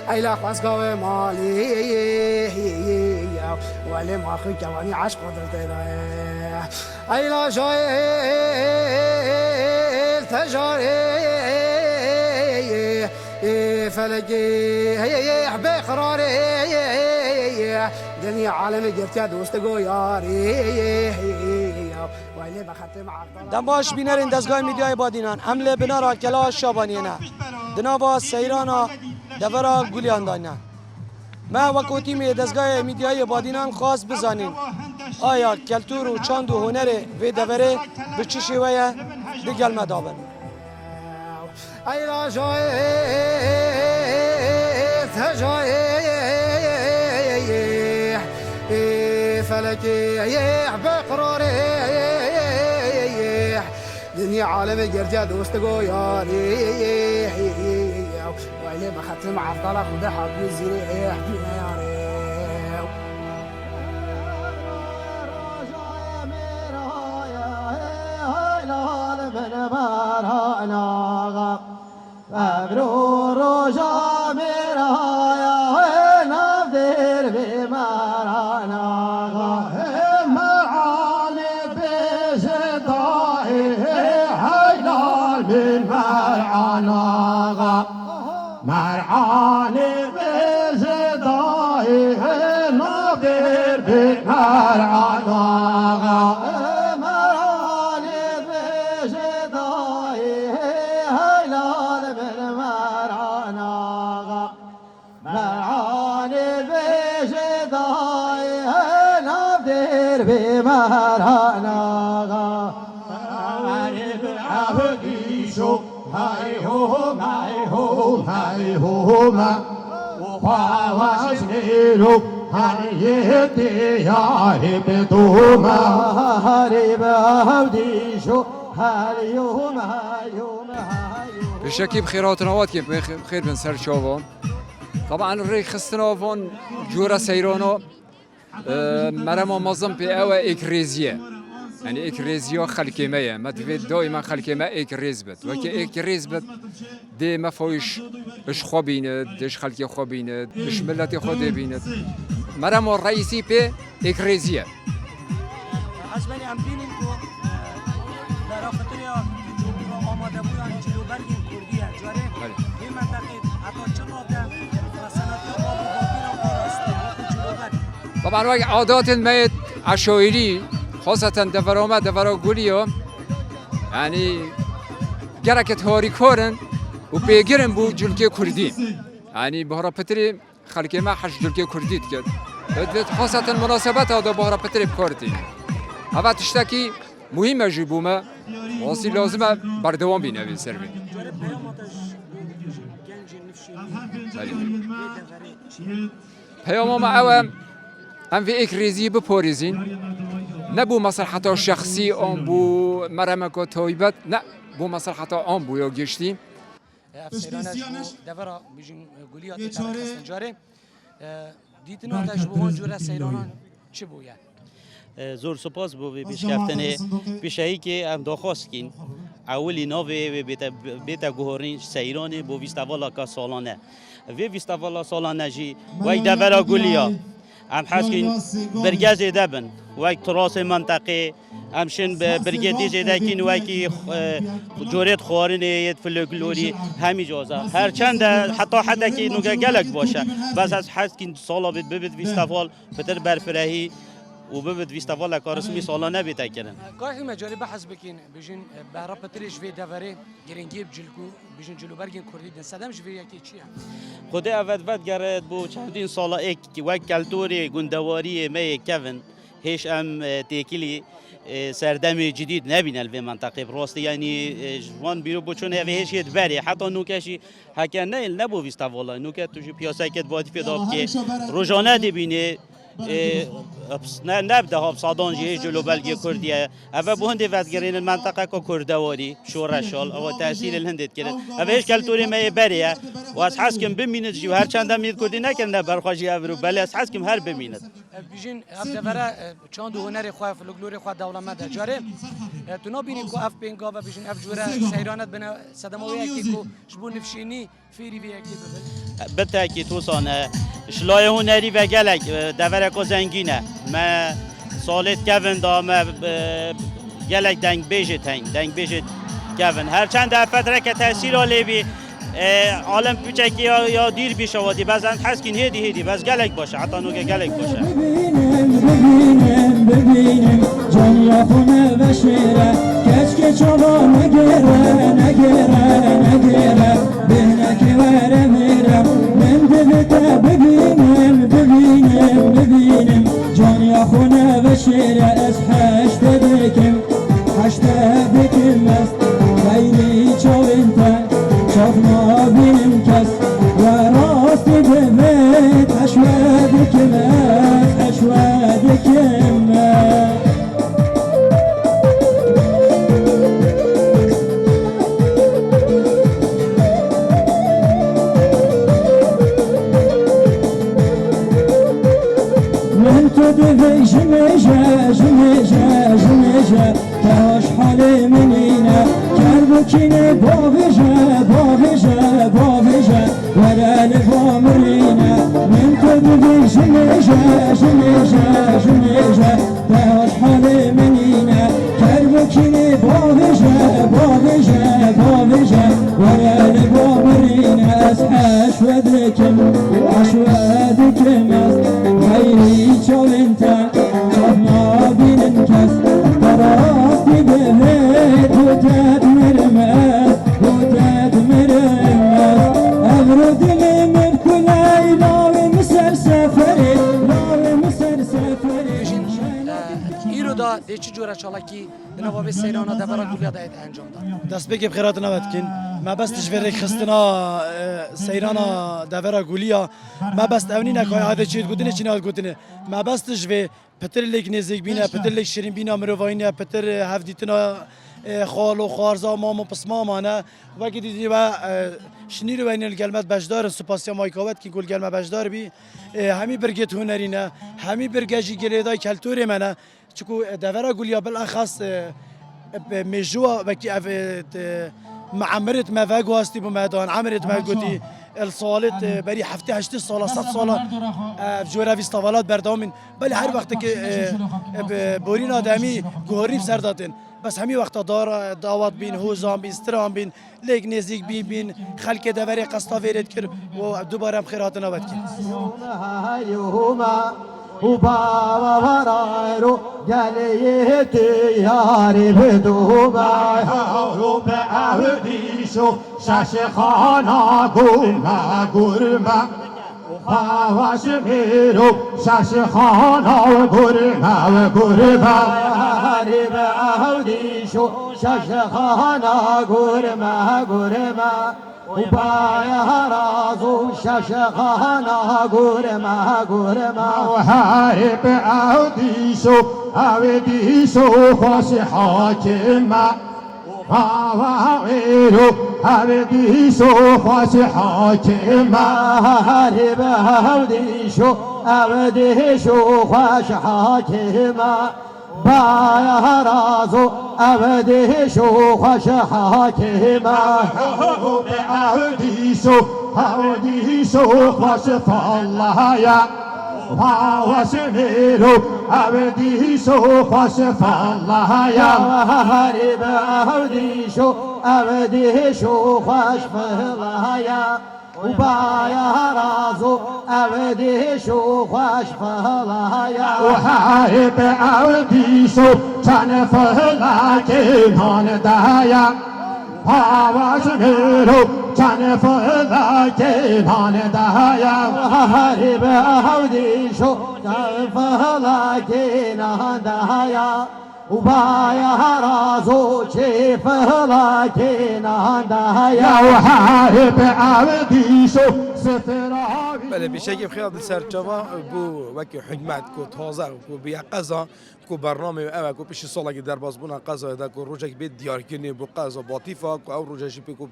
ایلا خواستگاه مالی ولی ما خود جوانی عشق قدرت داره ایلا جای تجاری فلکی بقراری دنیا عالم گرت دوست گویاری دنباش بینرین دستگاه میدیای بادینان حمله بنارا کلاش شابانیه دنابا سیرانا دورا گولیان داینه ما وکوتی می دستگاه میدیای بادینان خواست بزنین آیا کلتور و چاند و هنر و دوره به چه شیوه دیگل مدابن ایلا جای تجای فلکی بقراری دنیا عالم گرجه دوست گویاری ولی بختم عفضل خود حبی زیری حبی نیاری ابرو روزا میرایا نادر بیمارانا معانی بزدای حلال من مرعانا مرعانی بزدای نادر بیمارانا بمرانا عبديشو هاي هو ماي هو ماي هو ما وحواشنيرو هاي يا بدوما هارب عبديشو هاي هو ماي هو بشكل بخيرات نوات كيف بخير بن سر شوفون طبعا الريخ خستنافون جورا سيرانو مرا مازم به او اکریزیه یعنی اکریزیا خلقی میه مدوید دائما خلقی ما اکریز بد و که اکریز بد دی مفایش اش خوابیند دش خلقی خوابیند اش ملت خود بیند مرا ما رئیسی به اکریزیه حسبني امبینیم کو در فتریا آماده بودن جلو برگیم کردیه جاره این منطقه حتی چه ماده طبعا وقت عادات الميت عشوائری خاصة دورا گولیو يعني گرکت هاری کارن و پیگرن بو جلکه کردی يعني بهرا پتری خلقی ما حش جلکه کردید کرد بدوید خاصة مناسبت هذا بهرا پتری بکردی هوا تشتکی مهمه جبومه واسی لازمه بردوام بینوی سر بین پیام ما اوام هم في اكريزي بپاريزين نبو مصلحة شخصي ام بو مرمكو تويبت نه بو مصلحة ام بو يا گشتي افسرانش دورا بيجين گوليات تاع جاري ديتنو تاع جبوان جورا سيرانان چه بويا زور سپاس بو پیشکفتنه پیشایی که ام داخواست کین اولی ناوی بیتا گوهرین سیرانی بو ویستوالا کا سالانه ویستوالا سالانه جی وی دورا گولیا ام حسکین برگز دبن وی تراس منطقه همشن برگدی زده کین وی کی جورت خوارنه یت فلکلوری همی جازه هرچند حتی که نوگه گلک باشه بس از حسکین سالا بید ویستوال بتر برفرهی و ببد ویستوالا کارسمی سالانه بیت کردن. گاهی مجاری بحث بکن بجن بهرا پتریش وی دوره گرینگی بجلکو بجن جلو برگن کردی دن صدام جوی یکی چیه؟ خود اول گرد بو چندین سال ایک و کلتوری گندواری می کفن هیچ ام تکیلی سردم جدید نبین الوی منطقه براستی یعنی جوان بیرو بچون هیچ ید بری حتی نوکشی حکن نه نبو ویستوالا نوکت توش پیاسه کت باید پیدا که روزانه دبینه نبدأ ها بصادان جيه جلو بلغي كردية أفا بو هندي فاتقرين المنطقة كو كردواري شورشال أو تأثير الهندت كده أفا هيش كالتوري ما يبريه واس حسكم بمينت جيو هر چند ميت كردي نكرنا برخواجي أفرو بله اس حسكم هر بمينت بیشین اف دفره چند هنری خواه فلکلوری خواه دولمت جاره تو نبینی که اف پینگا و بیشین اف جوره سیرانت بنا صدمه یکی کو شبو نفشینی فیری بی یکی ببل بالتأكيد توصانا شلاي هنري وقالك دفره كو زنگينه ما سالت كفن دا ما قالك دنگ بيجت كفن هر چند فتره که تأثیر آلیبی عالم پیچکی یا دیر بیشه وادی بزن حسکین هیدی بس گلک باشه حتی نوگه گلک باشه ببینم جان یا خونه و شیره کچ آبا نگیره بینه که وره میرم من دلتا ببینم جان یا خونه و شیره از هشته بکم است غیری چاوینتن چاف نابینم کس و راستی بمید حشوه دکم من تو دوی جمیجه تاش حال منینه کرد کنه باویجه ورال بامرینه من تو دوی جمیجه تاش حال منینه کرد کنه باویجه ورال بامرینه از حشودکم است غیری چاوینتن چاپ نابینن کس دراستی بهت بودت مرمز امرو دلم کلای لاوی مسر سفری بیشین ایرو دا دیچی جوره چالاکی دنباب سیرانا دفره گولیا دایت انجام داد دست بگی بخیرات نبود کن ما بس تجوری خستنا سیرانا دفره گولیا ما بس اونی نکای عاده چیت گودنه چی ناد گودنه ما بس تجوی پتر لیک نزدیک بینه پتر لیک شیرین بینه مروایینه پتر هفدیتنا خال و خارزا مام و پسمام آنه و که دیدی و شنیر و این الگلمت بجدار سپاسیا مایکاوت که گل گلمه بجدار بی همی برگت هنرینه همی برگجی گلیدای کلتور منه چکو دفره گولیا بالاخص مجوا وكي معمرت ما فاجو هستي بمدان عمرت ما قدي الصالات بري حفتي هشتي الصالة 6 صالة جورا في استفالات بردامين بل هر وقت که بورين آدمی گوهری بسر دادن بس همي وقت دعوت بين هوزان بين استرام بين ليك نزيك بين خلق دوري قصتا فيرد كر و دوباره هم خيراتنا بد كر وبارارو جليتي ياري بدوبا روب أهديشو شاشخانا قوما قرما وخاوش ميرو شاشخانا قرما ريب أهديشو شاشخانا قرما وبايا رازو شاشخانا قرما وحارب أوديشو خوش حاكما وعويرو أوديشو خوش حاكما حارب أوديشو خوش حاكما بايا رازو أوديشو خوش حاكما أوديشو خوش فالله يا واسميرو أوديشو خوش فالله يا هارب أوديشو خوش فالله يا وبايا رازو أوديشو خوش فالله يا وحارب أوديشو كان فالله كنان دايا واسميرو كان فالله كنان دايا وحارب أوديشو كان فالله كنان دايا وبايا رازو كيف لكن عندها يا وحارب أوديشو ستراوي بله بشکل خیال سرچاوا بو وکی حکمت کو تازه کو بیا قضا کو برنامه او کو پیش سالا که در باز بونا قضا دا کو روزک به دیار کنی بو قضا باطیفا کو او روزش کو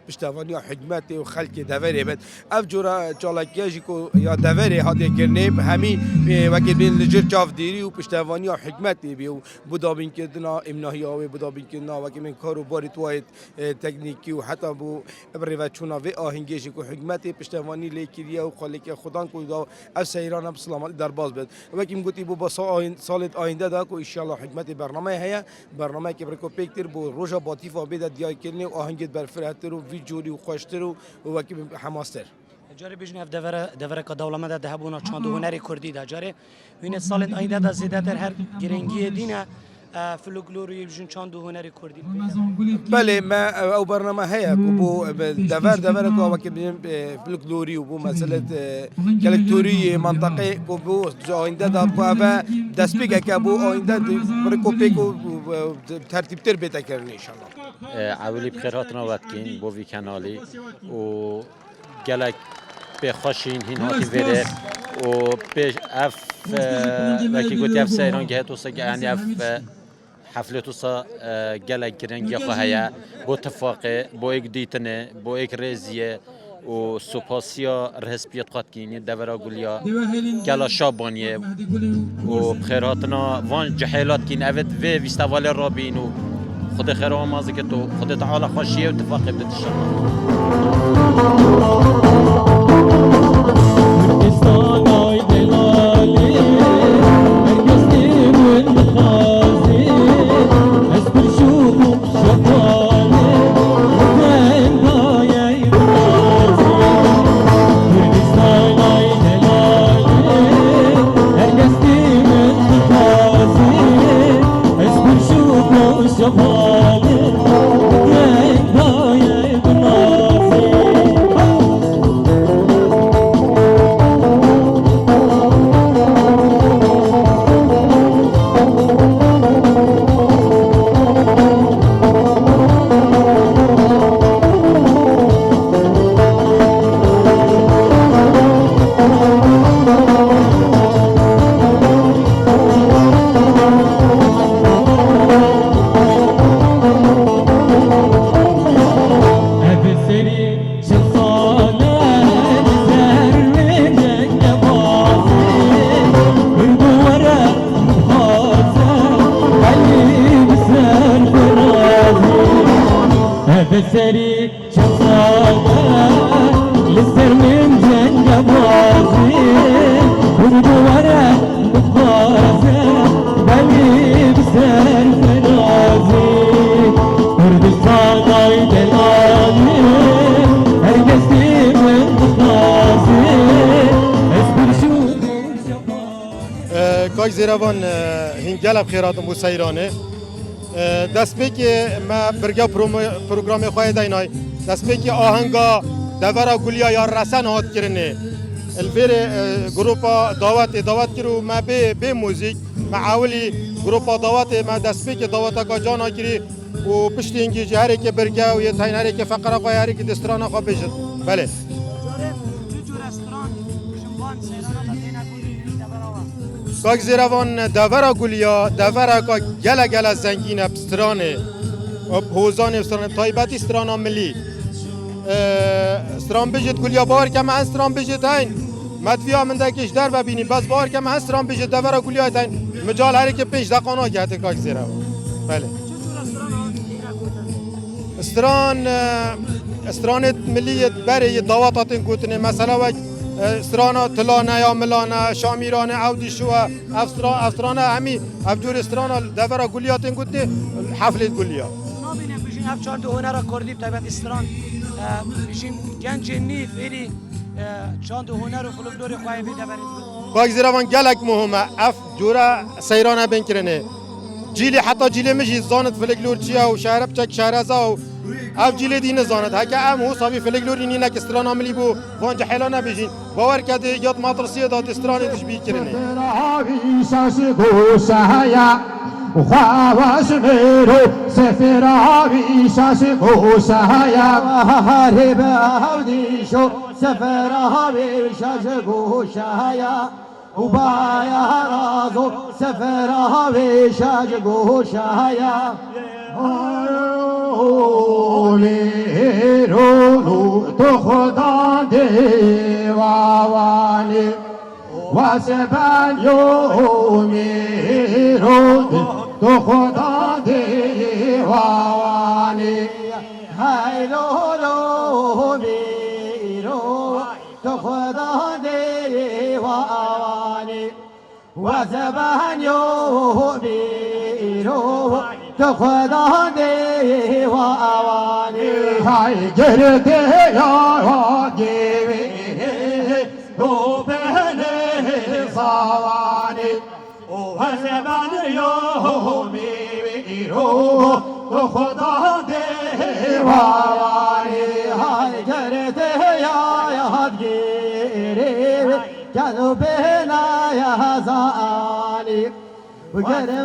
پشتوانی حکمت و خلق دوری بد اف جورا چالاکیجی کو یا دوری هادی کنی همی وکی بین لجر چاف دیری و پشتوانی حکمت بیو بودابین که دنا امناهی او بودابین که نا وکی من کارو باری توایت تکنیکی و حتی بو بروچونا و آهنگیجی کو حکمت پشتوانی لیکریا و خالق خدان کو دا اف سیران هم سلامت در باز بد وکی میگویی بو با سال آینده دا کو ان شاء الله حکمت برنامه هيا برنامه که برکو پیکتر بو روزا باطیفا بده دیای کنی و آهنگت برفرهتر و ویجوری و خوشتر و وکی حماستر جاری بیشتر دور که دولمه ده هبونا چند هنری کردی ده جاری وین سال آینده ده زیاده تر هر گرینگی دینه فلکلوری بیشتر چند هنری کردی بله ما او برنامه هيا بو دور که وکی فلکلوری و بو مسئله کلکتوری منطقه بو آینده ده بو دسپیگه که بو آینده برکو پیکو ترتیب تر بده کردن ان شاء الله اولی بخیرات نوات کین بو وی کانالی و گلک به خوشین هین هاتی وره و پیش اف وکی گوتی اف سیران گه تو سگ یعنی اف حفله تو سا گلک گرنگی خواهیا با اتفاق با یک دیتنه با یک رزیه و سپاسیا رهسپیت خواهد کینی دورا گلیا گلا شابانیه و بخیراتنا وان جحیلات کین اوید ویستوال رابین و خود خیر و آمازه که تو خود تعالی خوشیه و اتفاق بدشن کاج زیروان هنگل بخیراتم و سیرانه دست به که ما برگه پروگرام خواهی دینای دست به که آهنگا دورا گلیا یا رسن هات کرنه الفیر گروپا دعوت کرو ما به موزیک ما اولی گروپا دعوت ما دست به که دعوت کا جانا کری و پشتی اینگی جهری که برگه و یه تاینری که فقره خواهی هری که دستران خواه بشد بله کاک زیروان دورا گلیا دورا کا گله زنگین بسترانه حوزان بسترانه تایبتی استران ملی استران بجد گلیا باور که من استران بجد هین مدفیا من دکش در ببینیم بس باور که من استران بجد دورا گلیا هین مجال هری که پیش دقانا گهت کاک زیروان بله استران ملی بره دعواتات گوتنه مثلا وقت استرانا تلانه یا ملانه شامیرانه عودی شو افسترانا همی افجور استرانا دورا گلیاتن گوته حفلت گلیا نابینه بیشین اف چهار دو هنر کردی تایبت استران بیشین گنج نیف ایری چهار دو هنر و فلکلور خواهی بیده برید کاک زیروان گلک مهمه اف جورا سیرانه بنکرنه جیلی حتی جیلی مجی زانت فلکلور چیا و شهر بچک شهرزا و اف جیل دین زاند هک ام هو صافی فلکلوری نینه که استران عملی بو وانج حیلانه بجین باور کرده یاد ماترسیه داد استران تشبیه کرنه خواهش میرو سفر آبی شاش خوشه یا هری به هودی شو سفرها بشاج گوشایا و بایا رازو سفرها بشاج گوشایا رو تو خدا دیوانی و سبانیومی رو تو خدا دیوانی های رو بیرو تو خدا دیوانی و سبانیومی رو تو خدا دیوانی های گرده یا گیوی تو بهنه سوانی و زبان یومی رو تو خدا دیوانی های گرده یا گیری کدو بهنه یا زانی و گرده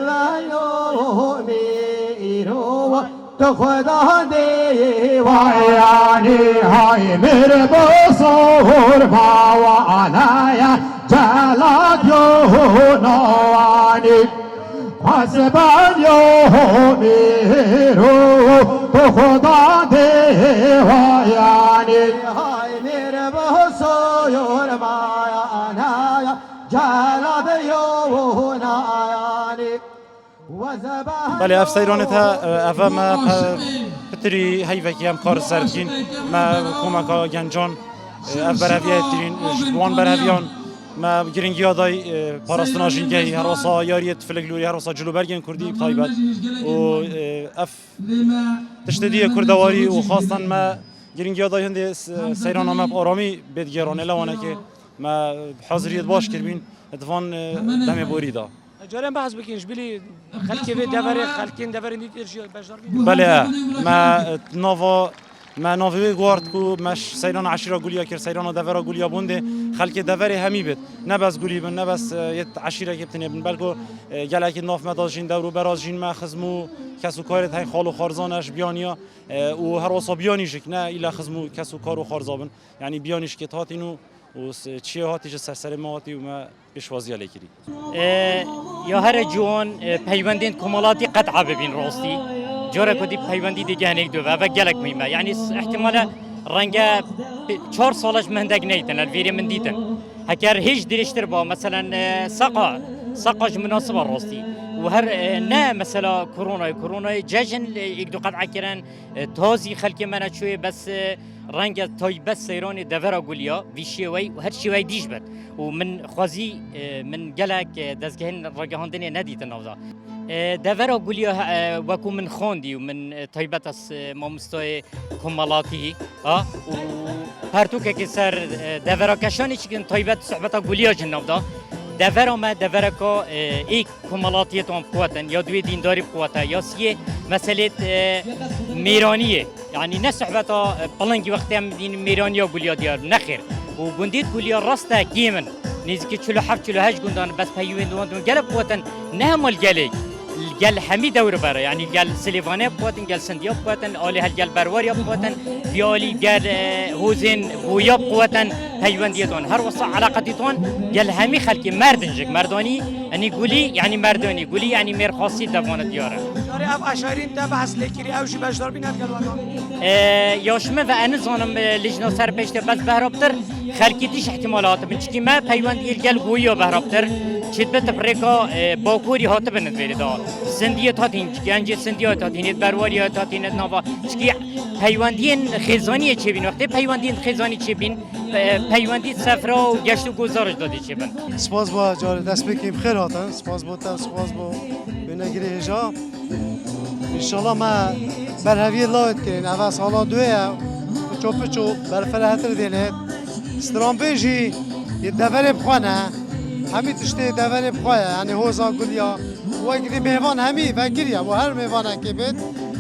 یومی رو تو خدا دیوانی های میره بسور باوانای جلاد یونانی حسبان یومیرو تو خدا دیوانی های میره بسور باوانای جلاد یونانی بله اف سیرانت ها اف ما پتری هیوکی هم کار سردین ما کمک گنجان اف برهویه ترین جوان برهویان ما گرینگی آدای پاراستنا جنگی هر وسا یاریت فلگلوری هر وسا جلوبرگن کردی بتایبت و اف تشتدی کردواری و خاصا ما گرینگی آدای هند سیران ما آرامی بدگیرانه لوانه که ما حاضریت باش کردین اتفاق دم بوریدا جارم بحث بکنش بلی خلکی به دوره خلکین دوره نیت ارجیات بجدار بید بله ما نوی گوارد کو مش سیران عشیره گولیا کر سیران دوره گولیا بونده خلک دوره همی بید نه بس گولی بن نه بس یت عشیره که بتنی بن بلکو گلک ناف مدازجین دورو برازجین ما خزمو کسو کارت های خال و خارزانش بیانیا و هر وسا بیانیش نه ایلا خزمو کسو کار و خارزابن یعنی بیانیش که تاتینو و چیه هاتیش سرسر ما هاتی و ما پیشوازی علی کردی. یا هر جوان پیوندین کمالاتی قطعه ببین راستی جوره کدی پیوندی دیگه هنگ دو و گلک میمه یعنی احتمالا رنگ 4 سالش مهندگ نیتن الویری من دیتن هکر هیچ درشتر با مثلا ساقاش مناسبه راستی و هر نه مثلا کرونا جشن یک دو قطعه کردن تازی خلک من شوی بس رنگ تای بس سیران دوره گولیا ویشیوی و هر شیوی دیش بد و من خوازی من گلک دستگهن رگهاندنی ندیدن نوزا دوره گولیا وکو من خوندی و من تایبت از مامستای کمالاتی و پرتوکه که سر دوره کشانی چیکن تایبت صحبت گولیا جنودا دوره ما دوره که ایک کمالاتیتون قوتن یا دوی دینداری قوته یا سیه مسئله میرانیه یعنی نه صحبت پلنگی وقتی هم دین میرانیا گولیا دیار نخیر و بندید گولیا راسته گیمن نزدیک 47-48 گندان بس پیوندوان گل قوتن نه همال گلی گل همی دور بره یعنی گل سلیوانه قوتن گل سندیا قوتن آلی هل گل برواری قوتن بیالی گل هوزن بویا قوتن پیوندیتون هر وسط علاقتیتون گل همی خلکی مردنجک مردانی یعنی گولی یعنی مردانی گولی یعنی مرخاصی دوانه دیاره جاری اف اشعارین تا بحث لکری اوشی بجدار بیند گلوانان یاشمه و انا زانم لجنا سر پیشته بس بهرابتر خلکی دیش احتمالات من چکی ما پیوندی گل گویا بهرابتر چیت به تفریقا باکوری هات بند بیردا سندیت هاتین گنج سندیت هاتین برواری هاتین نوا چکی پیوندی خزانی چه بین وقتی پیوندی خزانی چه بین پیوندی سفرا و گشت و گزارش دادی چه بین سپاس با جار دست بکیم خیر هاتن سپاس با تا سپاس با بنگری هجا انشالله ما برهوی لاید کنین اول سالا دویه پچو برفرهتر دینید استرامبیجی یه دوره بخوانه همی تشتی دوره بخواه یعنی هوزا گلیا و اگری میوان همی و گریه و هر میوانه که بید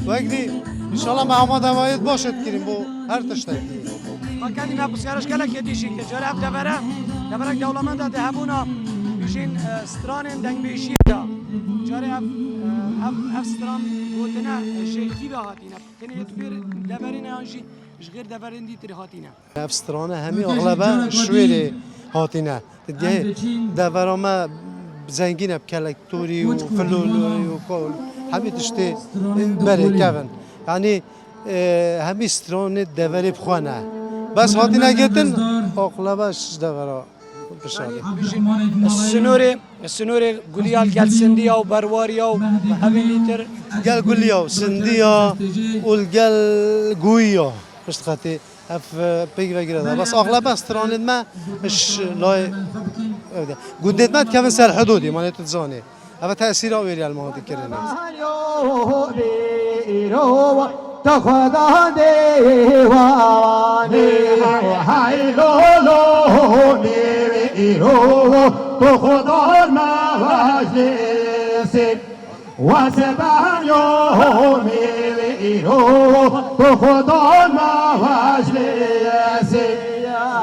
و اگری انشالله ما آماده باید باشد کریم با هر تشتی ما کردیم ها بسیارش کلک دیشی که جاره اف دوره دولمند ده هبونا بیشین ستران دنگ بیشی دا جاره اف ستران گوتنه شیخی به هاتینه تنه یه تویر دوره نه آنجی غير دفرين دي تري هاتينا افسترانه همي اغلبا شويري هاتينا تدي دفرما زنگینه بکلکتوری و فلولوری و کل همه تشتی بره کفن یعنی همه ستران دوری بخوانه بس هاتی نگتن اقلبش دورا بشاده السنوري قوليال قال سنديا وبرواريا وهبليتر قال قوليا سنديا والقال قويا مش تخطي اف بيج بقرا بس اغلبها ستران ما مش لا قديت ما تكفن سر حدودي ما تتزاني هذا تاثير اويري الماضي كرنا تخدا دیوانی های لولو میوه ایرو تو خدا مواجسی واسبانیو میوه ایرو تو خدا مواجسی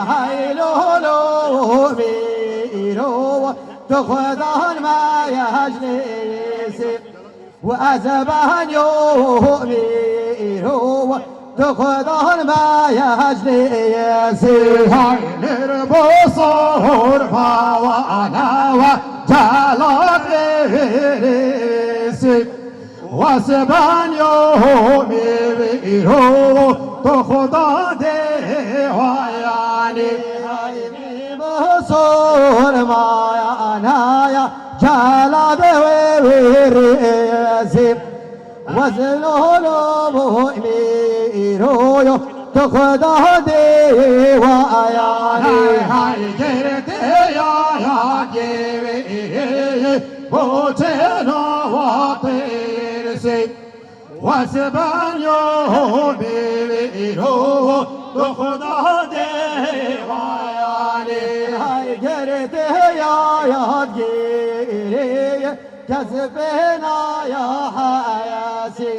های لولو میرو تو خدا مواجسی وأزبان يوميرو تخدان ما يجلسي هاي نربصور فوانا وجالات ريسي وأزبان يوميرو تخدان ديواني هاي نربصور ما يعنايا جالات ريسي وزلولو مؤميرو تخدا ديواني هاي جرتي يا جيوي بوتنا وطيرسي وسبانيو مؤميرو تخدا ديواني هاي جرتي يا جيوي كذبنا يا حياسي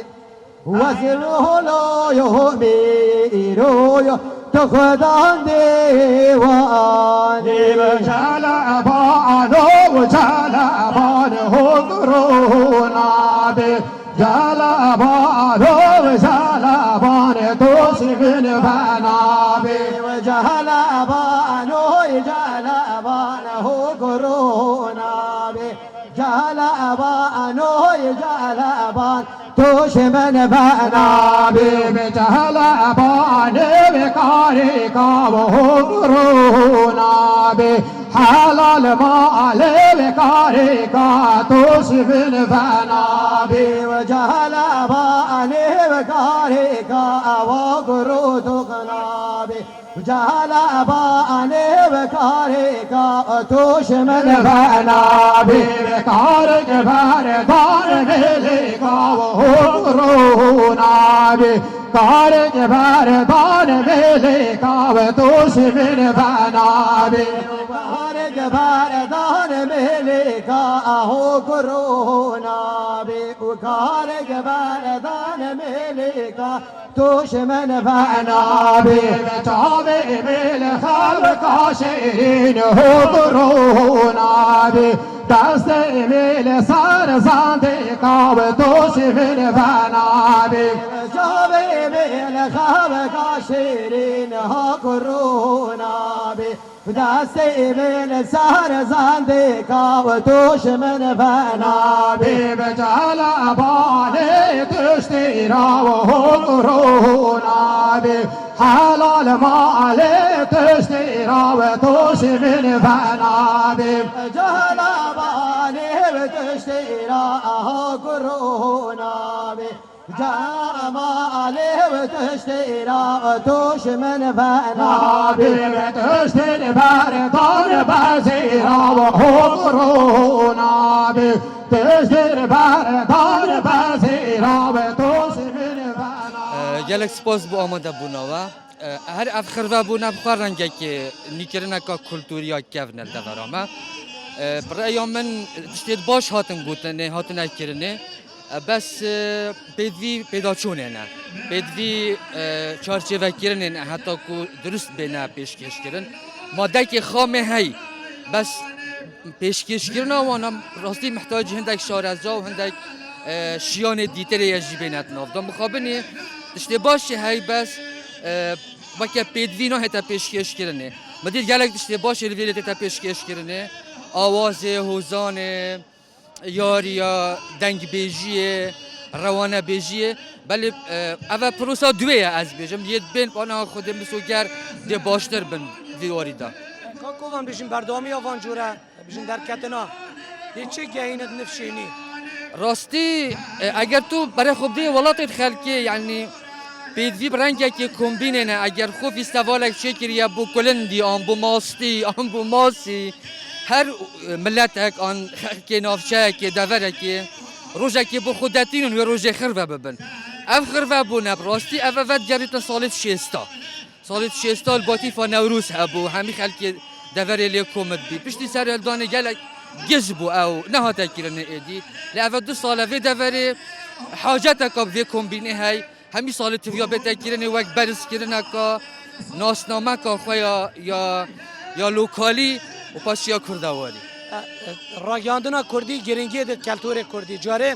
وزنه لا يهميرو تخدان ديواني وجعل أبانه وجعل أبانه قرونا به جعل أبانه وجعل أبانه توسفن فنابه وجعل أبانه وجعل أبانه قرونا به جعل أبانه جعل أبان توش من بنابي جعل أبان بكاريكا وهرونا به حلال مال بكاريكا توش من بنابي وجعل أبان بكاريكا وهرونا به جعل أباني بكاريكا توش من بنابي بكارك بردان مليكا وهرونا بي كارك بردان مليكا وتوش من بنابي كارك بردان مليكا وهرونا بي وكارك بردان مليكا توش من بنابي بتعبي بالخلق شيرين هضرونا بي دست میل سر زنده کاب توش من بنابی جاوی میل خواب کاشیرین ها کرونا بی دست میل سر زنده کاب توش من بنابی بجال ابانه تشتی را و کرونا بی حلال مال تشتی را و توش من بنابی جال باني بتشتيرا كرونا بي جاما عليه بتشتيرا توش من بنابي بتشتري باردان بزيرا وكرونا بي تشتري باردان بزيرا وتوش من بنابي جالك سپاس بو آماده بوناوا هر افخر و بونا بخوار رنگه که نیکرنه که کلتوریا کفنه دورامه برای من تشتید باش هاتن گوتنه هاتن کرنه بس بدوی پیدا چونه نه بدوی چارچوبه کرنه حتی کو درست بنا پیشکش کردن ماده که خامه هی بس پیشکش کردن وانا راستی محتاج هندک شارزا و هندک شیان دیتر یجی بینت ناف دام مخابنه تشتید باشه هی بس وکه پیدوینا هتا پیشکش کرنه مدید گلک دشته باشه الویلی هتا پیشکش کرنه آواز هوزان یاریا دنگ بیجیه روانه بیجیه بله اول پروسا دویه از بیجم ید بین پانا خودم بسوگر ده باشتر بن دیواری دا کاکوان بشین بردامی آوان جوره بشین در کتنا یه چه گهینت نفشینی راستی اگر تو برای خوب دی ولات خلکی یعنی پیدوی برنگه که کمبینه نه اگر خوب استوالک شکر یا بو کلندی آن بو ماستی آن بو ماسی هر ملت آن که نافچه که دوره که روزه که بو خودتین و روزه خربه ببن اف خربه بو نبراستی اف ود جریت سالت شیستا الباطیفا نوروز هبو همی خلکی دوره لی کومد بی پشتی سر الدانه گلک جذبوا او نهاتا كيرنا ايدي لأفا دو صالة في دفري حاجتك في كومبيني هاي همي صالة تفيا بيتا كيرنا وك برس كيرنا كا ناسنامه كا خويا يا لوكالي و پاس يا كردواري راگیاندنا کردی گرینگی ده کلتور کردی جاره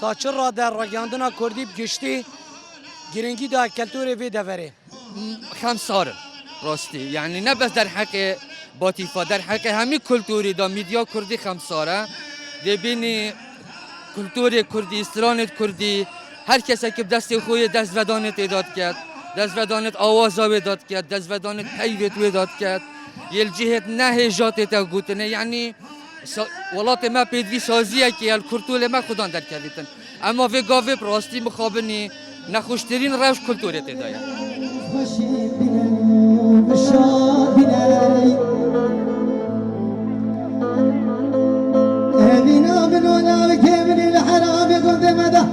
تا چه را در راگیاندنا کردی بگشتی گرینگی ده کلتور وی دفره 5 سال راستی يعني نبس در حق باطیفا در حق همین کلتوری دا میدیا کردی خمساره ده بینی کلتور کردی استرانت کردی هر کسی که دست خوی دست ودانت ایداد کرد دست ودانت آوازا ایداد کرد دست ودانت پیوت ایداد کرد یل جهت نه هجات تا گوتنه یعنی ولات ما پیدوی سازیه که یل کلتور ما خودان در کردیتن اما وی گاوی براستی مخابنی نخوشترین روش کلتورت ایداید بينا بنونا بكامل الحرام يقول دمدا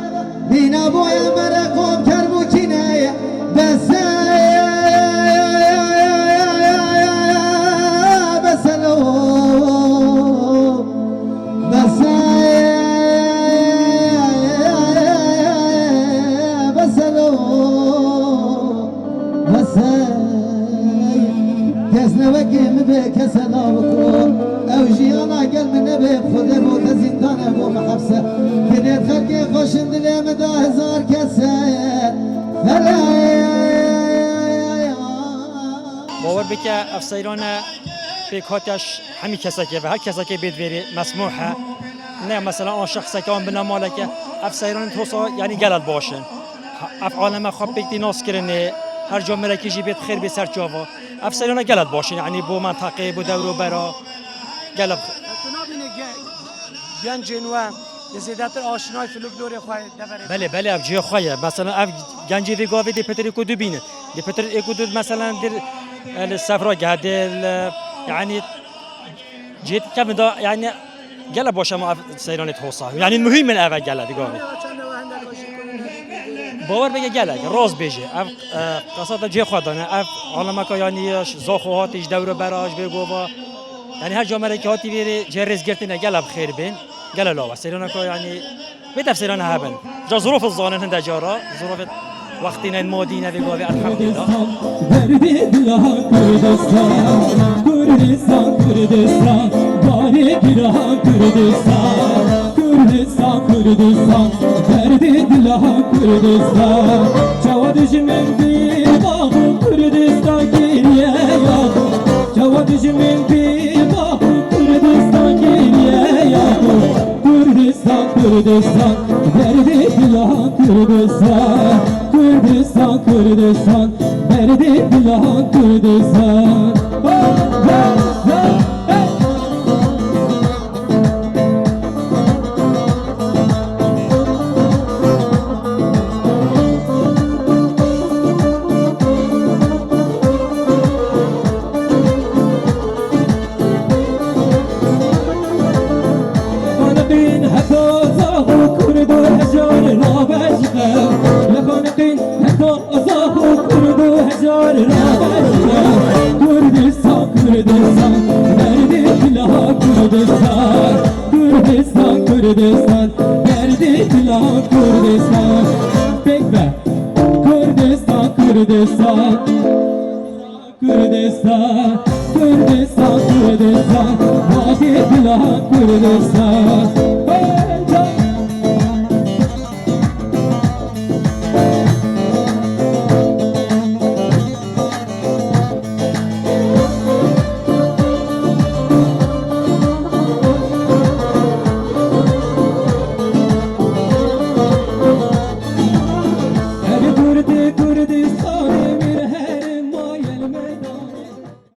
بينا بويا مرقوم كربو كناية بس كسنا بكون او جيانا قل من نبي خذ بوت زندان ابو محبسه بنيت خلقي خوش اندلي مدى هزار كسه باور بك افسيران بك هاتش همي كسكه و هر كسكه بيدويري مسموحه نه مثلا اون شخص كان بنا مالك افسيران توصا يعني قلل باشن اف عالم خب بك ناس كرنه هر جا ملکی جی بیت خیر به سر جاوا افسرانه گلت باشه یعنی بو منطقه بو دور و برا گلب گنجین و زیادتر آشنای فولکلور خواهد دفره بله اف جی خواهد مثلا اف گنجی وی گاوی دی پتر کدو بینه دی پتر کدو مثلا در سفرا گهدل یعنی جیت کم دا یعنی گلب باشه ما افسرانه توصا یعنی مهم من اول گلب گاوی باور بگه گلک راز بشه اف قصد جه خودانه اف عالمه که یعنی زاخوهاتش دور براش بگو یعنی هر جامعه که هاتی بیره جرز گرتنه گلب خیر بین گل لاوا سیرانه که یعنی به تفسیرانه هبن جا ظروف الظانن هنده جارا ظروف وقتنا المادينه بگو الحمد لله كردستان باري كرها كردستان كردستان درد دلها كردستان جواد جمن بي باغ كردستان كيريا يا جواد جمن بي باغ كردستان كيريا يا كردستان درد دلها كردستان كردستان درد دلها كردستان Kurdistan, derdi filan Kurdistan, bekle Kurdistan, Kurdistan, Kurdistan, Kurdistan, Kurdistan, derdi filan Kurdistan.